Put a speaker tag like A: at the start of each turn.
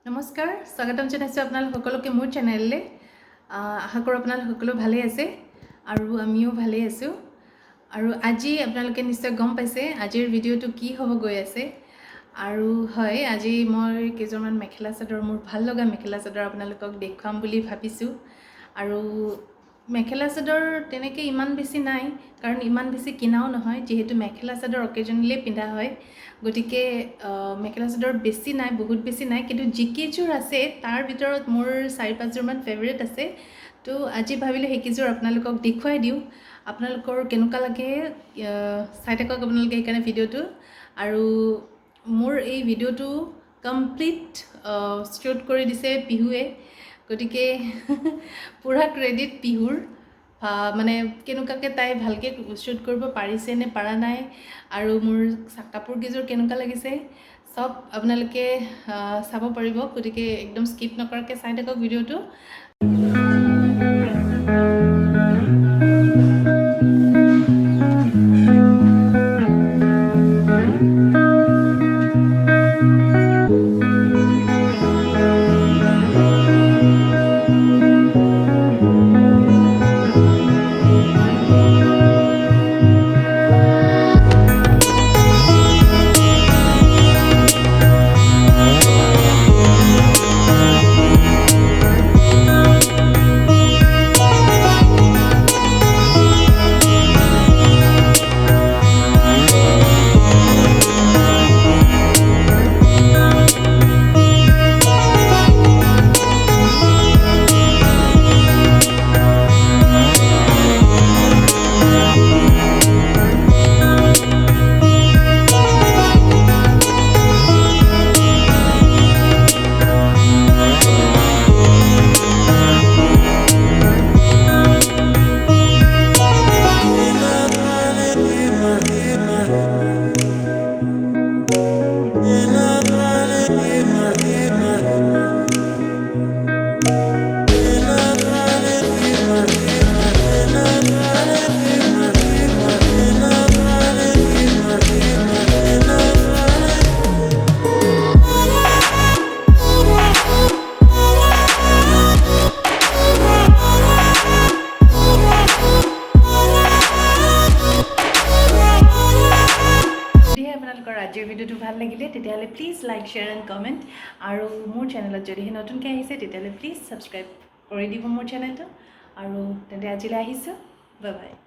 A: নমস্কাৰ স্বাগতম জনাইছোঁ আপোনালোক সকলোকে মোৰ চেনেললৈ আশা কৰোঁ আপোনালোক সকলো ভালে আছে আৰু আমিও ভালে আছোঁ আৰু আজি আপোনালোকে নিশ্চয় গম পাইছে আজিৰ ভিডিঅ'টো কি হ'ব গৈ আছে আৰু হয় আজি মই কেইজনমান মেখেলা চাদৰ মোৰ ভাল লগা মেখেলা চাদৰ আপোনালোকক দেখুৱাম বুলি ভাবিছোঁ আৰু মেখেলা চাদৰ তেনেকৈ ইমান বেছি নাই কাৰণ ইমান বেছি কিনাও নহয় যেহেতু মেখেলা চাদৰ অকেজনেলি পিন্ধা হয় গতিকে মেখেলা চাদৰ বেছি নাই বহুত বেছি নাই কিন্তু যিকেইযোৰ আছে তাৰ ভিতৰত মোৰ 4-5 যোৰমান ফেভৰেট আছে তো আজি ভাবিলোঁ সেইকেইযোৰ আপোনালোকক দেখুৱাই দিওঁ আপোনালোকৰ কেনেকুৱা লাগে চাই থাকক আপোনালোকে সেইকাৰণে ভিডিঅ'টো আৰু মোৰ এই ভিডিঅ'টো কমপ্লিট শ্বুট কৰি দিছে পিহুৱে গতিকে পুৰা ক্ৰেডিট পিহুৰ মানে কেনেকুৱাকৈ তাই ভালকৈ শ্বুট কৰিব পাৰিছে নে পাৰা নাই আৰু মোৰ কাপোৰকেইযোৰ কেনেকুৱা লাগিছে সব আপোনালোকে চাব পাৰিব গতিকে একদম স্কিপ নকৰাকৈ চাই থাকক ভিডিঅ'টো আজিৰ ভিডিঅ'টো ভাল লাগিলে তেতিয়াহ'লে please like share and comment আৰু মোৰ চেনেলত যদিহে নতুনকৈ আহিছে তেতিয়াহ'লে প্লিজ ছাবস্ক্ৰাইব কৰি দিব মোৰ চেনেলটো আৰু তেন্তে আজিলৈ আহিছোঁ বাই বাই